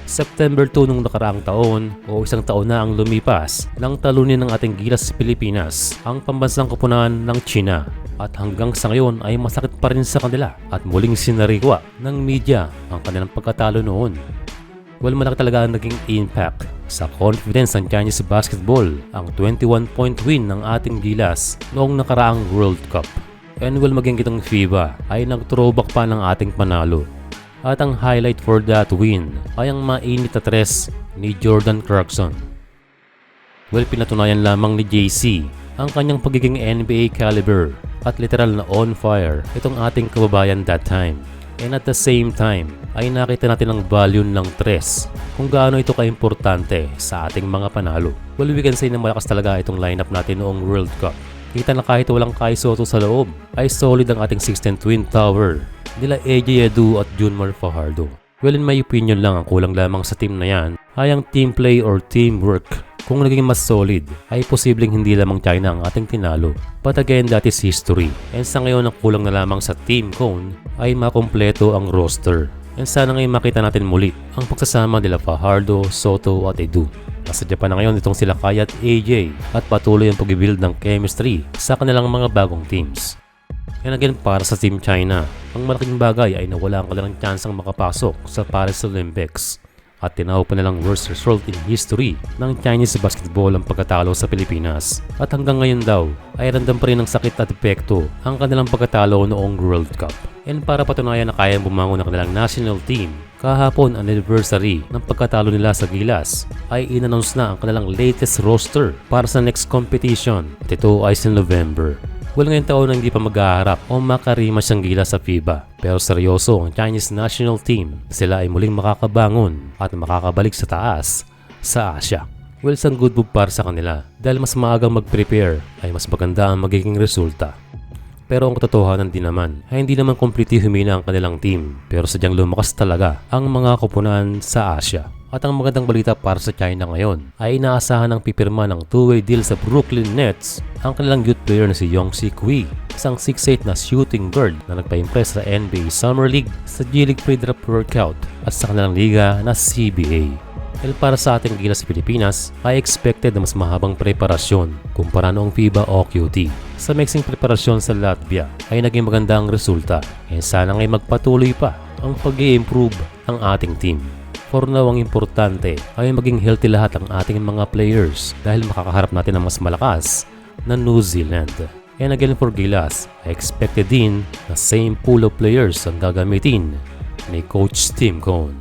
September 2 nung nakaraang taon o isang taon na ang lumipas nang talunin ng ating Gilas Pilipinas ang pambansang koponan ng China. At hanggang sa ngayon ay masakit pa rin sa kanila at muling sinarikwa ng media ang kanilang pagkatalo noon. Well, malaki talaga ang naging impact sa confidence ng Chinese basketball ang 21-point win ng ating Gilas noong nakaraang World Cup. And well, maging itong FIBA ay nag-throwback pa ng ating panalo. At ang highlight for that win ay ang mainit na tres ni Jordan Clarkson. Well, pinatunayan lamang ni JC ang kanyang pagiging NBA caliber at literal na on fire itong ating kababayan that time. And at the same time ay nakita natin ang value ng tres kung gaano ito kaimportante sa ating mga panalo. Well, we can say na malakas talaga itong lineup natin noong World Cup. Kita na kahit walang Kai Sotto sa loob ay solid ang ating 16 Twin Tower nila AJ Edu at Junmar Fajardo. Well, in my opinion lang, ang kulang lamang sa team na yan ay ang team play or teamwork. Kung naging mas solid, ay posibleng hindi lamang China ang ating tinalo. But again, that is history. And sa ngayon, ang kulang na lamang sa Team Cone ay makompleto ang roster. And sana ngayon makita natin muli ang pagsasama nila Fajardo, Soto at Edu. Nasa Japan na ngayon itong sila Kai at AJ at patuloy ang pag-build ng chemistry sa kanilang mga bagong teams. And again, para sa Team China, ang malaking bagay ay nawala ang kanilang tsansang makapasok sa Paris Olympics. At tinawag pa nilang worst result in history ng Chinese basketball ang pagkatalo sa Pilipinas. At hanggang ngayon daw ay randam pa rin ng sakit at epekto ang kanilang pagkatalo noong World Cup. And para patunayan na kayang bumangon ang kanilang national team, kahapon anniversary ng pagkatalo nila sa Gilas ay in-announce na ang kanilang latest roster para sa next competition at ito ay sa November. Well, ngayong taon na hindi pa maghaharap o makarimas ang Gilas sa FIBA. Pero seryoso ang Chinese national team. Sila ay muling makakabangon at makakabalik sa taas sa Asia. Well, isang good move para sa kanila dahil mas maagang mag-prepare ay mas maganda ang magiging resulta. Pero ang katotohanan din naman ay hindi naman completely humina ang kanilang team. Pero sadyang lumakas talaga ang mga koponan sa Asia. At ang magandang balita para sa China ngayon ay inaasahan ng pipirma ng two-way deal sa Brooklyn Nets ang kanilang youth player na si Youngsi Kui, isang 6'8 na shooting guard na nagpa-impress sa NBA Summer League, sa G-League pre-draft workout at sa kanilang liga na CBA. Dahil para sa ating Gilas Pilipinas ay expected na mas mahabang preparasyon kumpara noong FIBA o QT. Sa mixing preparasyon sa Latvia ay naging maganda ang resulta and sana ngay magpatuloy pa ang pag-i-improve ang ating team. For now, ang importante ay maging healthy lahat ang ating mga players dahil makakaharap natin ang mas malakas na New Zealand. And again for Gilas, I expected din na same pool of players ang gagamitin ni Coach Tim Cone.